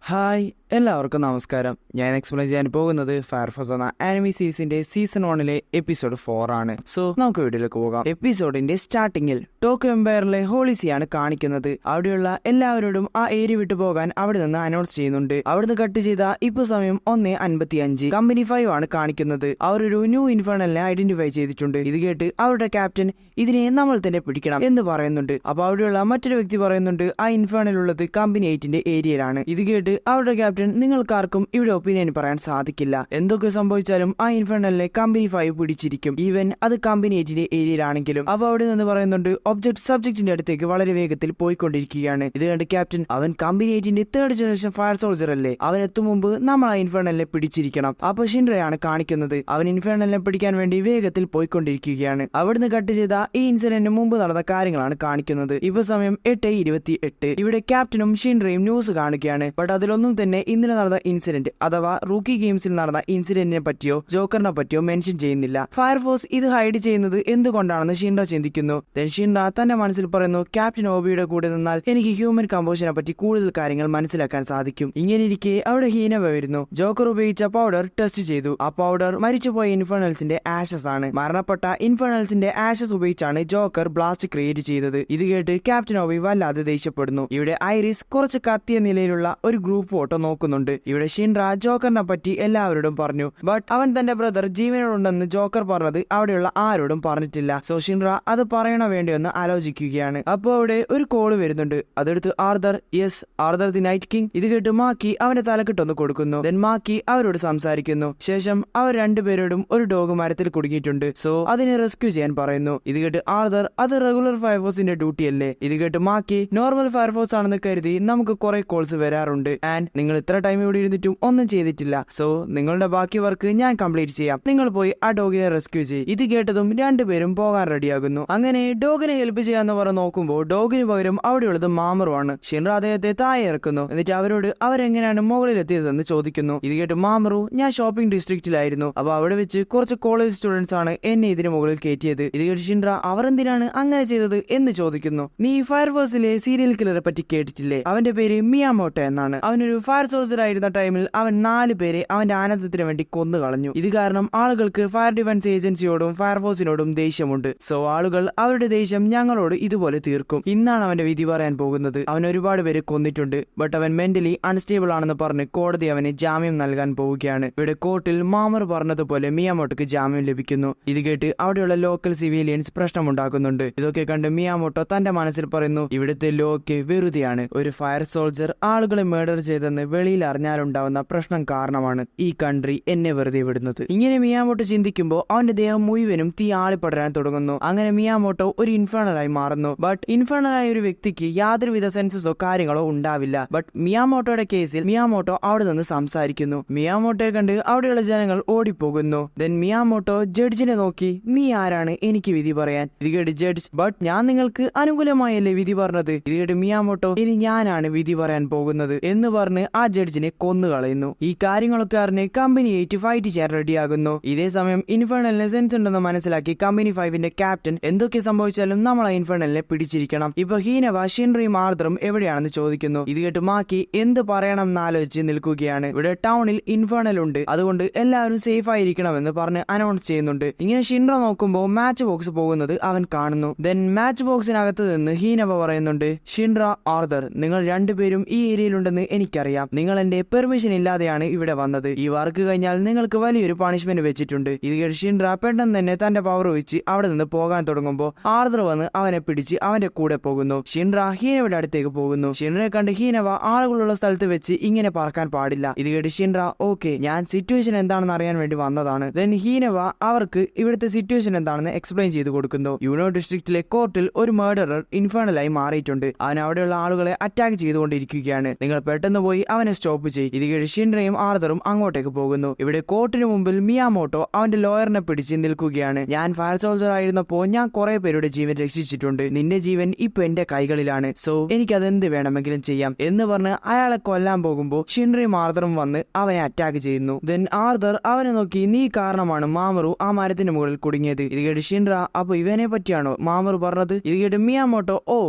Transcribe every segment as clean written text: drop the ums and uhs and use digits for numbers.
Hi എല്ലാവർക്കും നമസ്കാരം. ഞാൻ എക്സ്പ്ലെയിൻ ചെയ്യാൻ പോകുന്നത് ഫയർഫോഴ്സ് എന്ന ആനിമി സീരീസിന്റെ സീസൺ 1 എപ്പിസോഡ് 4 ആണ്. സോ നമുക്ക് വീഡിയോയിലേക്ക് പോകാം. എപ്പിസോഡിന്റെ സ്റ്റാർട്ടിങ്ങിൽ ടോക്കിയോ എംപയറിലെ ഹോളിസിയാണ് കാണിക്കുന്നത്. അവിടെയുള്ള എല്ലാവരോടും ആ ഏരിയ വിട്ടു പോകാൻ അവിടെ നിന്ന് അനൗൺസ് ചെയ്യുന്നുണ്ട്. അവിടുന്ന് കട്ട് ചെയ്ത ഇപ്പൊ സമയം 1:55. കമ്പനി 5 ആണ് കാണിക്കുന്നത്. അവർ ഒരു ന്യൂ ഇൻഫേർണലിനെ ഐഡന്റിഫൈ ചെയ്തിട്ടുണ്ട്. ഇത് കേട്ട് അവരുടെ ക്യാപ്റ്റൻ ഇതിനെ നമ്മൾ തന്നെ പിടിക്കണം എന്ന് പറയുന്നുണ്ട്. അപ്പൊ അവിടെയുള്ള മറ്റൊരു വ്യക്തി പറയുന്നുണ്ട് ആ ഇൻഫേർണൽ ഉള്ളത് കമ്പനി 8ന്റെ ഏരിയയിലാണ്. ഇത് കേട്ട് അവരുടെ ക്യാപ്റ്റൻ നിങ്ങൾക്കാർക്കും ഇവിടെ ഒപ്പീനിയൻ പറയാൻ സാധിക്കില്ല. എന്തൊക്കെ സംഭവിച്ചാലും ആ ഇൻഫേർണലിനെ കമ്പനി 5 പിടിച്ചിരിക്കും, ഈവൻ അത് കമ്പനി 8ന്റെ ഏരിയയിലാണെങ്കിലും. അപ്പൊ അവിടെ നിന്ന് പറയുന്നുണ്ട് ഒബ്ജക്ട് സബ്ജക്റ്റിന്റെ അടുത്തേക്ക് വളരെ വേഗത്തിൽ പോയിക്കൊണ്ടിരിക്കുകയാണ്. ഇത് കണ്ട് ക്യാപ്റ്റൻ അവൻ കമ്പനി 8ന്റെ 3rd ജനറേഷൻ ഫയർ സോൾജർ അല്ലേ, അവൻ എത്തും മുമ്പ് നമ്മൾ ആ ഇൻഫേർണലിനെ പിടിച്ചിരിക്കണം. അപ്പൊ ഷിൻറയാണ് കാണിക്കുന്നത്. അവൻ ഇൻഫേർണലിനെ പിടിക്കാൻ വേണ്ടി വേഗത്തിൽ പോയിക്കൊണ്ടിരിക്കുകയാണ്. അവിടുന്ന് കട്ട് ചെയ്ത ഈ ഇൻസിഡന്റിന് മുമ്പ് നടന്ന കാര്യങ്ങളാണ് കാണിക്കുന്നത്. ഇപ്പൊ സമയം 8:28. ഇവിടെ ക്യാപ്റ്റനും ഷിൻറയും ന്യൂസ് കാണുകയാണ്. ബട്ട് അതിലൊന്നും തന്നെ ഇന്നലെ നടന്ന ഇൻസിഡന്റ് അഥവാ റൂക്കി ഗെയിംസിൽ നടന്ന ഇൻസിഡന്റിനെ പറ്റിയോ ജോക്കറിനെ പറ്റിയോ മെൻഷൻ ചെയ്യുന്നില്ല. ഫയർഫോഴ്സ് ഇത് ഹൈഡ് ചെയ്യുന്നത് എന്തുകൊണ്ടാണെന്ന് ഷിൻറ ചിന്തിക്കുന്നു. ഷിൻറ തന്റെ മനസ്സിൽ പറയുന്നു, ക്യാപ്റ്റൻ ഓബിയുടെ കൂടെ നിന്നാൽ എനിക്ക് ഹ്യൂമൻ കമ്പോഷനെ പറ്റി കൂടുതൽ കാര്യങ്ങൾ മനസ്സിലാക്കാൻ സാധിക്കും. ഇങ്ങനെയിരിക്കെ അവിടെ ഹീനവ വരുന്നു. ജോക്കർ ഉപയോഗിച്ച പൗഡർ ടെസ്റ്റ് ചെയ്തു. ആ പൗഡർ മരിച്ചുപോയ ഇൻഫേർണൽസിന്റെ ആഷസ് ആണ്. മരണപ്പെട്ട ഇൻഫേർണൽസിന്റെ ആഷസ് ഉപയോഗിച്ചാണ് ജോക്കർ ബ്ലാസ്റ്റ് ക്രിയേറ്റ് ചെയ്തത്. ഇത് കേട്ട് ക്യാപ്റ്റൻ ഓബി വല്ലാതെ ദേഷ്യപ്പെടുന്നു. ഇവിടെ ഐറിസ് കുറച്ച് കത്തിയ നിലയിലുള്ള ഒരു ഗ്രൂപ്പ് ഫോട്ടോ നോക്കുന്നുണ്ട്. ഇവിടെ ഷിൻറ ജോക്കറിനെ പറ്റി എല്ലാവരോടും പറഞ്ഞു. ബട്ട് അവൻ തന്റെ ബ്രദർ ജീവനോടുണ്ടെന്ന് ജോക്കർ പറഞ്ഞത് അവിടെയുള്ള ആരോടും പറഞ്ഞിട്ടില്ല. സോ ഷിൻറ അത് പറയണോ വേണ്ടിയോ എന്ന് ആലോചിക്കുകയാണ്. അപ്പൊ അവിടെ ഒരു കോള് വരുന്നുണ്ട്. അതെടുത്ത് Arthur, yes Arthur the night king. ഇത് കേട്ട് മാക്കി അവന്റെ തലക്കിട്ടൊന്ന് കൊടുക്കുന്നു. ദെൻ മാക്കി അവരോട് സംസാരിക്കുന്നു. ശേഷം അവർ രണ്ടുപേരോടും ഒരു ഡോഗ് മരത്തിൽ കുടുങ്ങിയിട്ടുണ്ട്, സോ അതിനെ റെസ്ക്യൂ ചെയ്യാൻ പറയുന്നു. ഇത് കേട്ട് ആർദർ അത് റെഗുലർ ഫയർഫോഴ്സിന്റെ ഡ്യൂട്ടി അല്ലേ. ഇത് കേട്ട് മാക്കി നോർമൽ ഫയർഫോഴ്സ് ആണെന്ന് കരുതി നമുക്ക് കുറെ കോൾസ് വരാറുണ്ട് ആൻഡ് നിങ്ങൾ ഇത്ര ടൈം ഇവിടെ ഇരുന്നിട്ടും ഒന്നും ചെയ്തിട്ടില്ല. സോ നിങ്ങളുടെ ബാക്കി വർക്ക് ഞാൻ കംപ്ലീറ്റ് ചെയ്യാം. നിങ്ങൾ പോയി ആ ഡോഗിനെ റെസ്ക്യൂ ചെയ്യും. ഇത് കേട്ടതും രണ്ടുപേരും പോകാൻ റെഡിയാകുന്നു. അങ്ങനെ ഡോഗിനെ ഹെൽപ്പ് ചെയ്യാന്ന് പറഞ്ഞ് നോക്കുമ്പോൾ ഡോഗിന് പകരം അവിടെയുള്ളത് മാമറുമാണ്. ഷിൻറ അദ്ദേഹത്തെ താഴെ ഇറക്കുന്നു. എന്നിട്ട് അവരോട് അവരെങ്ങനെയാണ് മുകളിൽ എത്തിയതെന്ന് ചോദിക്കുന്നു. ഇത് കേട്ട് മാമറു, ഞാൻ ഷോപ്പിംഗ് ഡിസ്ട്രിക്റ്റിലായിരുന്നു. അപ്പൊ അവിടെ വെച്ച് കുറച്ച് കോളേജ് സ്റ്റുഡൻസ് ആണ് എന്നെ ഇതിന് മുകളിൽ കയറ്റിയത്. ഇത് കേട്ട് ഷിൻറ അവർ എന്തിനാണ് അങ്ങനെ ചെയ്തത് എന്ന് ചോദിക്കുന്നു. നീ ഫയർഫോഴ്സിലെ സീരിയൽ കില്ലറെ പറ്റി കേട്ടിട്ടില്ലേ? അവന്റെ പേര് മിയാമോട്ടോ എന്നാണ്. അവനൊരു ഫയർ സോൾജർ ആയിരുന്ന ടൈമിൽ അവൻ 4 പേരെ അവന്റെ ആനന്ദത്തിന് വേണ്ടി കൊന്നു കളഞ്ഞു. ഇത് കാരണം ആളുകൾക്ക് ഫയർ ഡിഫൻസ് ഏജൻസിയോടും ഫയർഫോഴ്സിനോടും ദേഷ്യമുണ്ട്. സോ ആളുകൾ അവരുടെ ദേഷ്യം ഞങ്ങളോട് ഇതുപോലെ തീർക്കും. ഇന്നാണ് അവന്റെ വിധി പറയാൻ പോകുന്നത്. അവൻ ഒരുപാട് പേരെ കൊന്നിട്ടുണ്ട്. ബട്ട് അവൻ മെന്റലി അൺസ്റ്റേബിൾ ആണെന്ന് പറഞ്ഞ് കോടതി അവന് ജാമ്യം നൽകാൻ പോവുകയാണ്. ഇവിടെ കോർട്ടിൽ മാമർ പറഞ്ഞതുപോലെ മിയാമോട്ടോക്ക് ജാമ്യം ലഭിക്കുന്നു. ഇത് കേട്ട് അവിടെയുള്ള ലോക്കൽ സിവിലിയൻസ് പ്രശ്നമുണ്ടാക്കുന്നുണ്ട്. ഇതൊക്കെ കണ്ട് മിയാമോട്ടോ തന്റെ മനസ്സിൽ പറയുന്നു, ഇവിടുത്തെ ലോക്ക് വെറുതെയാണ്. ഒരു ഫയർ സോൾജർ ആളുകളെ മേർഡർ ചെയ്തെന്ന് വെളിയിൽ അറിഞ്ഞാലുണ്ടാവുന്ന പ്രശ്നം കാരണമാണ് ഈ കൺട്രി എന്നെ വെറുതെ വിടുന്നത്. ഇങ്ങനെ മിയാമോട്ടോ ചിന്തിക്കുമ്പോൾ അവന്റെ ദേഹം മുഴുവനും തീ ആളിപ്പടരാൻ തുടങ്ങുന്നു. അങ്ങനെ മിയാമോട്ടോ ഒരു ഇൻഫേർണലായി മാറുന്നു. ബട്ട് ഇൻഫേർണലായ ഒരു വ്യക്തിക്ക് യാതൊരുവിധ സെൻസസോ കാര്യങ്ങളോ ഉണ്ടാവില്ല. ബട്ട് മിയാമോട്ടോയുടെ കേസിൽ മിയാമോട്ടോ അവിടെ നിന്ന് സംസാരിക്കുന്നു. മിയാമോട്ടോയെ കണ്ട് അവിടെയുള്ള ജനങ്ങൾ ഓടിപ്പോകുന്നു. ദെൻ മിയാമോട്ടോ ജഡ്ജിനെ നോക്കി, നീ ആരാണ് എനിക്ക് വിധി പറയാൻ? ഇത് കേട്ട് ജഡ്ജ്, ബട്ട് ഞാൻ നിങ്ങൾക്ക് അനുകൂലമായല്ലേ വിധി പറഞ്ഞത്? ഇത് കേട്ട് മിയാമോട്ടോ, ഇനി ഞാനാണ് വിധി പറയാൻ പോകുന്നത് എന്ന് പറഞ്ഞ് ആ ജഡ്ജിനെ കൊന്നുകളയുന്നു. ഈ കാര്യങ്ങളൊക്കെ അറിഞ്ഞ് കമ്പനി 8 ഫൈറ്റ് ചെയ്യാൻ റെഡിയാകുന്നു. ഇതേ സമയം ഇൻഫേർണലിന് സെൻസ് ഉണ്ടെന്ന് മനസ്സിലാക്കി കമ്പനി 5ന്റെ ക്യാപ്റ്റൻ എന്തൊക്കെ സംഭവിച്ചാലും നമ്മൾ ആ ഇൻഫേർണലിനെ പിടിച്ചിരിക്കണം. ഇപ്പൊ ഹീനവ ഷിൻറയും ആർദറും എവിടെയാണെന്ന് ചോദിക്കുന്നു. ഇത് കേട്ട് മാക്കി എന്ത് പറയണം എന്നാലോചിച്ച് നിൽക്കുകയാണ്. ഇവിടെ ടൗണിൽ ഇൻഫേർണൽ ഉണ്ട്, അതുകൊണ്ട് എല്ലാവരും സേഫ് ആയിരിക്കണമെന്ന് പറഞ്ഞ് അനൗൺസ് ചെയ്യുന്നുണ്ട്. ഇങ്ങനെ ഷിൻറ നോക്കുമ്പോൾ മാച്ച് ബോക്സ് പോകുന്നത് അവൻ കാണുന്നു. ദെൻ മാച്ച് ബോക്സിനകത്ത് നിന്ന് ഹീനവ പറയുന്നുണ്ട്, ഷിൻറ, ആർദർ, നിങ്ങൾ രണ്ടുപേരും ഈ ഏരിയയിലുണ്ടെന്ന് എനിക്കറിയാം. നിങ്ങൾ എന്റെ പെർമിഷൻ ഇല്ലാതെയാണ് ഇവിടെ വന്നത്. ഈ വർക്ക് കഴിഞ്ഞാൽ നിങ്ങൾക്ക് വലിയൊരു പണിഷ്മെന്റ് വെച്ചിട്ടുണ്ട്. ഇത് കേട്ട് ഷിൻറ പെട്ടെന്ന് തന്നെ തന്റെ പവർ വെച്ച് അവിടെ നിന്ന് പോകാൻ തുടങ്ങുമ്പോൾ ആർദർ വന്ന് അവനെ പിടിച്ച് അവന്റെ കൂടെ പോകുന്നു. ഷിൻറ ഹീനവയുടെ അടുത്തേക്ക് പോകുന്നു. ഷിൻറയെ കണ്ട് ഹീനവ ആളുകളുള്ള സ്ഥലത്ത് വെച്ച് ഇങ്ങനെ പറക്കാൻ പാടില്ല. ഇത് കേട്ട് ഷിൻറ, ഓക്കെ, ഞാൻ സിറ്റുവേഷൻ എന്താണെന്ന് അറിയാൻ വേണ്ടി വന്നതാണ്. ദെൻ ഹീനവ അവർക്ക് ഇവിടുത്തെ സിറ്റുവേഷൻ എന്താണെന്ന് എക്സ്പ്ലെയിൻ ചെയ്ത് കൊടുക്കുന്നു. യൂണോ ഡിസ്ട്രിക്റ്റിലെ കോർട്ടിൽ ഒരു മർഡറർ ഇൻഫേർണലായി മാറിയിട്ടുണ്ട്. അവൻ അവിടെയുള്ള ആളുകളെ അറ്റാക്ക് ചെയ്തുകൊണ്ടിരിക്കുകയാണ്. നിങ്ങൾ പെട്ടെന്ന് പോയി അവനെ സ്റ്റോപ്പ് ചെയ്യും. ഇത് കേട്ട് ഷിൻറയും ആർദറും അങ്ങോട്ടേക്ക് പോകുന്നു. ഇവിടെ കോർട്ടിന് മുമ്പിൽ മിയാമോട്ടോ അവന്റെ ലോയറിനെ പിടിച്ച് നിൽക്കുകയാണ്. ഞാൻ ഫയർ സോൾജർ ആയിരുന്നപ്പോ ഞാൻ കുറെ പേരുടെ ജീവൻ രക്ഷിച്ചിട്ടുണ്ട്. നിന്റെ ജീവൻ ഇപ്പൊ എന്റെ കൈകളിലാണ്. സോ എനിക്കത് എന്ത് വേണമെങ്കിലും ചെയ്യാം എന്ന് പറഞ്ഞ് അയാളെ കൊല്ലാൻ പോകുമ്പോൾ ഷിൻറയും ആർദറും വന്ന് അവനെ അറ്റാക്ക് ചെയ്യുന്നു. ദെൻ ആർദർ അവനെ നോക്കി, നീ കാരണമാണ് മാമറു ആ മരത്തിന് മുകളിൽ കുടുങ്ങിയത്. ഇത് കേട്ട് ഷിൻറ, അപ്പൊ ഇവനെ പറ്റിയാണോ മാമറു പറഞ്ഞത്? ഇത് കേട്ട് മിയാമോട്ടോ, ഓ,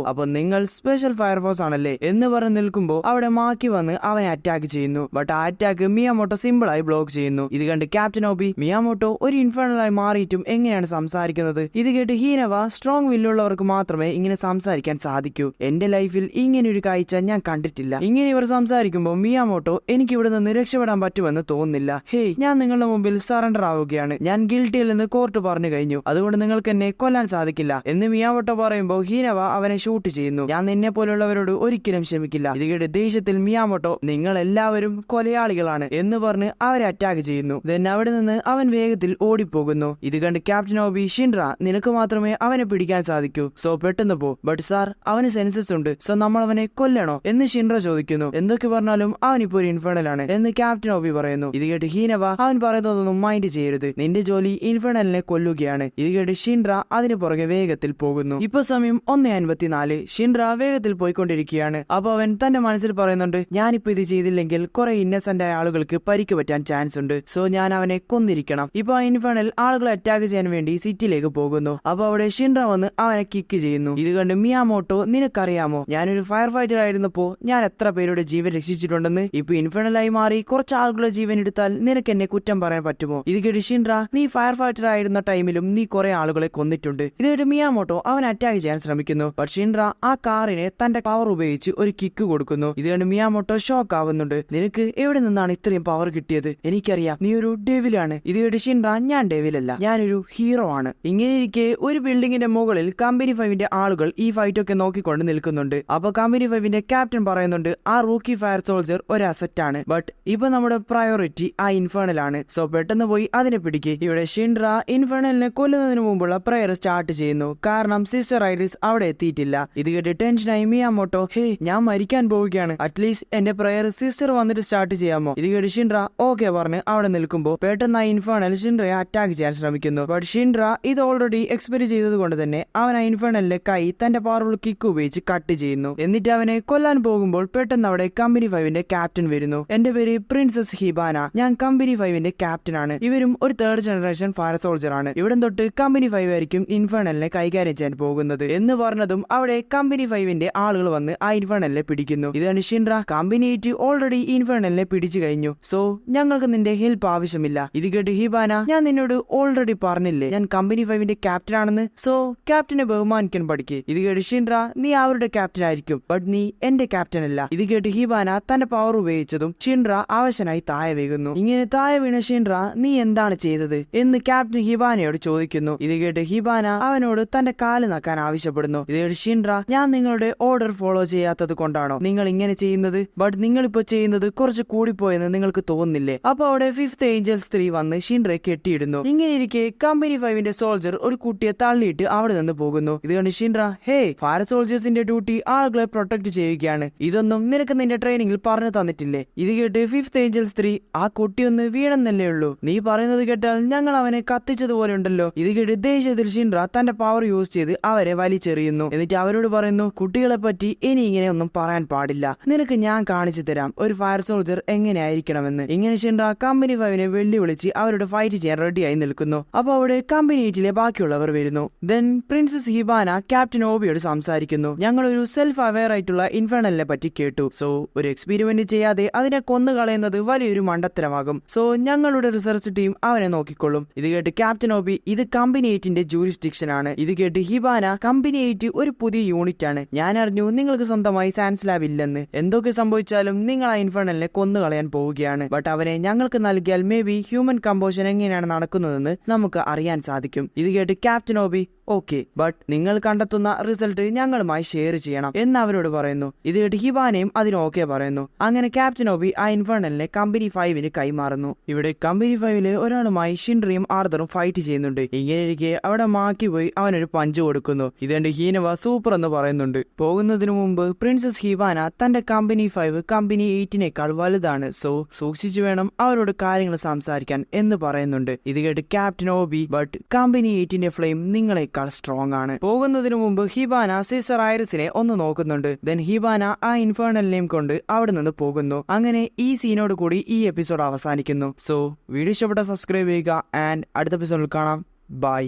അപ്പൊ നിങ്ങൾ സ്പെഷ്യൽ ഫയർഫോഴ്സ് ആണല്ലേ എന്ന് പറഞ്ഞ് നിൽക്കുമ്പോൾ അവിടെ മാക്കി ബാക്കി വന്ന് അവനെ അറ്റാക്ക് ചെയ്യുന്നു. ബട്ട് ആ അറ്റാക്ക് മിയാമോട്ടോ സിമ്പിൾ ആയി ബ്ലോക്ക് ചെയ്യുന്നു. ഇത് കണ്ട് ക്യാപ്റ്റൻ ഓബി മിയാമോട്ടോ ഒരു ഇൻഫേർണലായി മാറിയിട്ടും എങ്ങനെയാണ് സംസാരിക്കുന്നത്? ഇത് കേട്ട് ഹീനവ സ്ട്രോങ് വില്ലുള്ളവർക്ക് മാത്രമേ ഇങ്ങനെ സംസാരിക്കാൻ സാധിക്കൂ. എന്റെ ലൈഫിൽ ഇങ്ങനെ ഒരു കാഴ്ച ഞാൻ കണ്ടിട്ടില്ല. ഇങ്ങനെ ഇവർ സംസാരിക്കുമ്പോൾ മിയാമോട്ടോ എനിക്ക് ഇവിടെ നിന്ന് രക്ഷപ്പെടാൻ പറ്റുമെന്ന് തോന്നുന്നില്ല. ഹേയ്, ഞാൻ നിങ്ങളുടെ മുമ്പിൽ സറണ്ടർ ആവുകയാണ്. ഞാൻ ഗിൽറ്റിയിൽ നിന്ന് കോർട്ട് പറഞ്ഞു കഴിഞ്ഞു. അതുകൊണ്ട് നിങ്ങൾക്ക് എന്നെ കൊല്ലാൻ സാധിക്കില്ല എന്ന് മിയാമോട്ടോ പറയുമ്പോൾ ഹീനവ അവനെ ഷൂട്ട് ചെയ്യുന്നു. ഞാൻ നിന്നെ പോലുള്ളവരോട് ഒരിക്കലും ക്ഷമിക്കില്ല. ഇത് കേട്ട് ദേഷ്യത്തിൽ മിയാമോട്ടോ നിങ്ങൾ എല്ലാവരും കൊലയാളികളാണ് എന്ന് പറഞ്ഞ് അവരെ അറ്റാക്ക് ചെയ്യുന്നു. ദെൻ അവിടെ നിന്ന് അവൻ വേഗത്തിൽ ഓടിപ്പോകുന്നു. ഇത് കണ്ട് ക്യാപ്റ്റൻ ഓബി ഷിൻറ നിനക്ക് മാത്രമേ അവനെ പിടിക്കാൻ സാധിക്കൂ, സോ പെട്ടെന്ന് പോ. ബട്ട് സാർ അവന് സെൻസസ് ഉണ്ട്, സോ നമ്മൾ അവനെ കൊല്ലണോ എന്ന് ഷിൻറ ചോദിക്കുന്നു. എന്തൊക്കെ പറഞ്ഞാലും അവനിപ്പോ ഒരു ഇൻഫേർണലാണ് എന്ന് ക്യാപ്റ്റൻ ഓബി പറയുന്നു. ഇത് കേട്ട് ഹീനവ അവൻ പറയുന്നതൊന്നും മൈൻഡ് ചെയ്യരുത്, നിന്റെ ജോലി ഇൻഫേർണലിനെ കൊല്ലുകയാണ്. ഇത് കേട്ട് ഷിൻറ അതിന് പുറകെ വേഗത്തിൽ പോകുന്നു. ഇപ്പൊ സമയം 1:54. ഷിൻറ വേഗത്തിൽ പോയിക്കൊണ്ടിരിക്കുകയാണ്. അപ്പൊ അവൻ തന്റെ മനസ്സിൽ പറയുന്നുണ്ട് ഞാനിപ്പോ ഇത് ചെയ്തില്ലെങ്കിൽ കുറെ ഇന്നസെന്റ് ആയ ആളുകൾക്ക് പരിക്ക് പറ്റാൻ ചാൻസ് ഉണ്ട്, സോ ഞാൻ അവനെ കൊന്നിരിക്കണം. ഇപ്പൊ ആ ഇൻഫേർണൽ ആളുകളെ അറ്റാക്ക് ചെയ്യാൻ വേണ്ടി സിറ്റിയിലേക്ക് പോകുന്നു. അപ്പൊ അവിടെ ഷിൻറ വന്ന് അവനെ കിക്ക് ചെയ്യുന്നു. ഇത് കണ്ട് മിയാമോട്ടോ നിനക്കറിയാമോ ഞാനൊരു ഫയർ ഫൈറ്റർ ആയിരുന്നപ്പോ ഞാൻ എത്ര പേരുടെ ജീവൻ രക്ഷിച്ചിട്ടുണ്ടെന്ന്? ഇപ്പൊ ഇൻഫേർണലായി മാറി കുറച്ച് ആളുകളുടെ ജീവൻ എടുത്താൽ നിനക്ക് എന്നെ കുറ്റം പറയാൻ പറ്റുമോ? ഇത് കേട്ട് ഷിൻറ നീ ഫയർ ഫൈറ്റർ ആയിരുന്ന ടൈമിലും നീ കുറെ ആളുകളെ കൊന്നിട്ടുണ്ട്. ഇത് കേട്ട് മിയാമോട്ടോ അവൻ അറ്റാക്ക് ചെയ്യാൻ ശ്രമിക്കുന്നു. പക്ഷെ ഷിൻറ ആ കാറിനെ തന്റെ പവർ ഉപയോഗിച്ച് ഒരു കിക്ക് കൊടുക്കുന്നു. ഇത് കണ്ട് മിയാമോട്ടോ ഷോക്ക് ആവുന്നുണ്ട്. നിനക്ക് എവിടെ നിന്നാണ് ഇത്രയും പവർ കിട്ടിയത്? എനിക്കറിയാം നീ ഒരു ഡെവിലാണ്. ഇത് കേട്ട് ഷിൻറ ഞാൻ ഡെവിലല്ല, ഞാനൊരു ഹീറോ ആണ്. ഇങ്ങനെ ഇരിക്കെ ഒരു ബിൽഡിങ്ങിന്റെ മുകളിൽ കമ്പനി 5ന്റെ ആളുകൾ ഈ ഫൈറ്റ് ഒക്കെ നോക്കിക്കൊണ്ട് നിൽക്കുന്നുണ്ട്. അപ്പൊ കമ്പനി 5ന്റെ ക്യാപ്റ്റൻ പറയുന്നുണ്ട് ആ റൂക്കി ഫയർ സോൾജർ ഒരു അസറ്റ് ആണ്, ബട്ട് ഇപ്പൊ നമ്മുടെ പ്രയോറിറ്റി ആ ഇൻഫേർണൽ ആണ്, സോ പെട്ടെന്ന് പോയി അതിനെ പിടിക്ക്. ഇവിടെ ഷിൻറ ഇൻഫേർണലിനെ കൊല്ലുന്നതിന് മുമ്പുള്ള പ്രയർ സ്റ്റാർട്ട് ചെയ്യുന്നു, കാരണം സിസ്റ്റർ ഐറിസ് അവിടെ എത്തിയിട്ടില്ല. ഇത് കേട്ട് ടെൻഷനായി മിയാമോട്ടോ ഹേ ഞാൻ മരിക്കാൻ പോവുകയാണ്, അറ്റ്ലീസ്റ്റ് എന്റെ പ്രയർ സിസ്റ്റർ വന്നിട്ട് സ്റ്റാർട്ട് ചെയ്യാമോ? ഇത് കേട്ട് ഷിൻറ ഓക്കെ പറഞ്ഞ് അവിടെ നിൽക്കുമ്പോൾ പെട്ടെന്ന് ആ ഇൻഫേർണൽ ഷിൻറയെ അറ്റാക്ക് ചെയ്യാൻ ശ്രമിക്കുന്നു. ബട്ട് ഷിൻറ ഇത് ഓൾറെഡി എക്സ്പെരിമെന്റ് ചെയ്തത് കൊണ്ട് തന്നെ അവൻ ആ ഇൻഫേർണലിന്റെ കൈ തന്റെ പവർഫുൾ കിക്ക് ഉപയോഗിച്ച് കട്ട് ചെയ്യുന്നു. എന്നിട്ട് അവനെ കൊല്ലാൻ പോകുമ്പോൾ പെട്ടെന്ന് അവിടെ കമ്പനി 5ന്റെ ക്യാപ്റ്റൻ വരുന്നു. എന്റെ പേര് പ്രിൻസസ് ഹിബാന, ഞാൻ കമ്പനി 5ന്റെ ക്യാപ്റ്റൻ ആണ്. ഇവരും ഒരു 3rd ജനറേഷൻ ഫയർ സോൾജർ ആണ്. ഇവിടെ തൊട്ട് കമ്പനി 5 ആയിരിക്കും ഇൻഫേർണലിനെ കൈകാര്യം ചെയ്യാൻ പോകുന്നത് എന്ന് പറഞ്ഞതും അവിടെ കമ്പനി 5ന്റെ ആളുകൾ വന്ന് ആ ഇൻഫേർണലിനെ പിടിക്കുന്നു. ഇതാണ് ഷിൻറ കമ്പനി 8 ഓൾറെഡി ഇൻഫേർണലിനെ പിടിച്ചു കഴിഞ്ഞു, സോ ഞങ്ങൾക്ക് നിന്റെ ഹെൽപ്പ് ആവശ്യമില്ല. ഇത് കേട്ട് ഹിബാന ഞാൻ നിന്നോട് ഓൾറെഡി പറഞ്ഞില്ലേ ഞാൻ കമ്പനി 5ന്റെ ക്യാപ്റ്റൻ ആണെന്ന്, സോ ക്യാപ്റ്റനെ ബഹുമാനിക്കാൻ പഠിക്ക്. ഇത് കേട്ട് ഷിൻറ നീ അവരുടെ ക്യാപ്റ്റൻ ആയിരിക്കും, ബട്ട് നീ എന്റെ ക്യാപ്റ്റൻ അല്ല. ഇത് കേട്ട് ഹിബാന തന്റെ പവർ ഉപയോഗിച്ചതും ഷിൻറ ആവശ്യനായി താഴെ വീഴുന്നു. ഇങ്ങനെ താഴെ വീണ ഷിൻറ നീ എന്താണ് ചെയ്തത് എന്ന് ക്യാപ്റ്റൻ ഹിബാനയോട് ചോദിക്കുന്നു. ഇത് കേട്ട് ഹിബാന അവനോട് തന്റെ കാല് നക്കാൻ ആവശ്യപ്പെടുന്നു. ഇത് കേട്ട് ഷിൻറ ഞാൻ നിങ്ങളുടെ ഓർഡർ ഫോളോ ചെയ്യാത്തത് കൊണ്ടാണോ നിങ്ങൾ ഇങ്ങനെ ചെയ്യുന്നത്? ബട്ട് നിങ്ങൾ ഇപ്പൊ ചെയ്യുന്നത് കുറച്ച് കൂടിപ്പോയെന്ന് നിങ്ങൾക്ക് തോന്നുന്നില്ലേ? അപ്പൊ അവിടെ 5th ഏഞ്ചൽ സ്ത്രീ വന്ന് ഷിൻറയെ കെട്ടിയിടുന്നു. ഇങ്ങനെ ഇരിക്കെ കമ്പനി 5ന്റെ സോൾജർ ഒരു കുട്ടിയെ തള്ളിയിട്ട് അവിടെ നിന്ന് പോകുന്നു. ഇത് കണ്ട് ഷിൻറ ഹേ ഫയർ സോൾജേഴ്സിന്റെ ഡ്യൂട്ടി ആളുകളെ പ്രൊട്ടക്ട് ചെയ്യുകയാണ്, ഇതൊന്നും നിനക്ക് നിന്റെ ട്രെയിനിങ്ങിൽ പറഞ്ഞു തന്നിട്ടില്ലേ? ഇത് കേട്ട് 5th ഏഞ്ചൽ സ്ത്രീ ആ കുട്ടിയൊന്ന് വീണെന്നല്ലേ ഉള്ളൂ, നീ പറയുന്നത് കേട്ടാൽ ഞങ്ങൾ അവനെ കത്തിച്ചതുപോലെ ഉണ്ടല്ലോ. ഇത് കേട്ട് ദേഷ്യത്തിൽ ഷിൻറ തന്റെ പവർ യൂസ് ചെയ്ത് അവരെ വലിച്ചെറിയുന്നു. എന്നിട്ട് അവരോട് പറയുന്നു കുട്ടികളെ പറ്റി ഇനി ഇങ്ങനെ ഒന്നും പറയാൻ പാടില്ല, നിനക്ക് ഞാൻ കാണിച്ചു തരാം ഒരു ഫയർ സോൾജർ എങ്ങനെയായിരിക്കണമെന്ന്. ഇങ്ങനെ ഷിൻറ കമ്പനി 5നെ വെല്ലുവിളിച്ച് അവരോട് ഫൈറ്റ് ചെയ്യാൻ റെഡിയായി നിൽക്കുന്നു. അപ്പൊ അവിടെ കമ്പനി 8ലെ ബാക്കിയുള്ളവർ വരുന്നു. ദെൻ പ്രിൻസസ് ഹിബാന ക്യാപ്റ്റൻ ഓബിയോട് സംസാരിക്കുന്നു. ഞങ്ങൾ ഒരു സെൽഫ് അവെയർ ആയിട്ടുള്ള ഇൻഫേർണലിനെ പറ്റി കേട്ടു, സോ ഒരു എക്സ്പെരിമെന്റ് ചെയ്യാതെ അതിനെ കൊന്നു കളയുന്നത് വലിയൊരു മണ്ടത്തരമാകും, സോ ഞങ്ങളുടെ റിസർച്ച് ടീം അവനെ നോക്കിക്കൊള്ളും. ഇത് കേട്ട് ക്യാപ്റ്റൻ ഓബി ഇത് കമ്പനി 8ന്റെ ജൂറിസ്ഡിക്ഷൻ ആണ്. ഇത് കേട്ട് ഹിബാന കമ്പനി 8 ഒരു പുതിയ യൂണിറ്റ് ആണ്, ഞാൻ അറിഞ്ഞു നിങ്ങൾക്ക് സ്വന്തമായി സയൻസ് ലാബ് ഇല്ലെന്ന്. എന്തൊക്കെ സംഭവിച്ചാലും നിങ്ങൾ ആ ഇൻഫേർണലിനെ കൊന്നു കളയാൻ പോവുകയാണ്, ബട്ട് അവനെ ഞങ്ങൾക്ക് നൽകിയാൽ മേ ബി ഹ്യൂമൻ കമ്പോഷൻ എങ്ങനെയാണ് നടക്കുന്നതെന്ന് നമുക്ക് അറിയാൻ സാധിക്കും. ഇത് കേട്ട് ക്യാപ്റ്റൻ ഓബി ഓക്കെ, ബട്ട് നിങ്ങൾ കണ്ടെത്തുന്ന റിസൾട്ട് ഞങ്ങളുമായി ഷെയർ ചെയ്യണം എന്ന് അവരോട് പറയുന്നു. ഇത് കേട്ട് ഹിബാനയും അതിന് ഓക്കെ പറയുന്നു. അങ്ങനെ ക്യാപ്റ്റൻ ഓബി ആ ഇൻഫേർണലിനെ കമ്പനി 5ന് കൈമാറുന്നു. ഇവിടെ കമ്പനി 5ലെ ഒരാളുമായി ഷിൻറിയും ആർദറും ഫൈറ്റ് ചെയ്യുന്നുണ്ട്. ഇങ്ങനെ ഇരിക്കെ അവിടെ മാക്കി പോയി അവനൊരു പഞ്ച് കൊടുക്കുന്നു. ഇതെന്റെ ഹീനവ സൂപ്പർ എന്ന് പറയുന്നുണ്ട്. പോകുന്നതിനു മുമ്പ് പ്രിൻസസ് ഹിബാന തന്റെ കമ്പനി 5 കമ്പനി 8നേക്കാൾ വലുതാണ്, സോ സൂക്ഷിച്ചു വേണം അവരോട് കാര്യങ്ങൾ സംസാരിക്കാൻ എന്ന് പറയുന്നുണ്ട്. ഇത് കേട്ട് ക്യാപ്റ്റൻ ഓബി ബട്ട് കമ്പനി 8ന്റെ ഫ്ലെയിം നിങ്ങളെക്കാൾ സ്ട്രോങ് ആണ്. പോകുന്നതിനു മുമ്പ് ഹിബാന സിസ്റ്റർ ഐറിസിനെ ഒന്ന് നോക്കുന്നുണ്ട്. ദെൻ ഹിബാന ആ ഇൻഫേർണലിനെയും കൊണ്ട് അവിടെ നിന്ന് പോകുന്നു. അങ്ങനെ ഈ സീനോട് കൂടി ഈ എപ്പിസോഡ് അവസാനിക്കുന്നു. സോ വീഡിയോ ഇഷ്ടപ്പെട്ട സബ്സ്ക്രൈബ് ചെയ്യുക ആൻഡ് അടുത്ത എപ്പിസോഡിൽ കാണാം. ബൈ.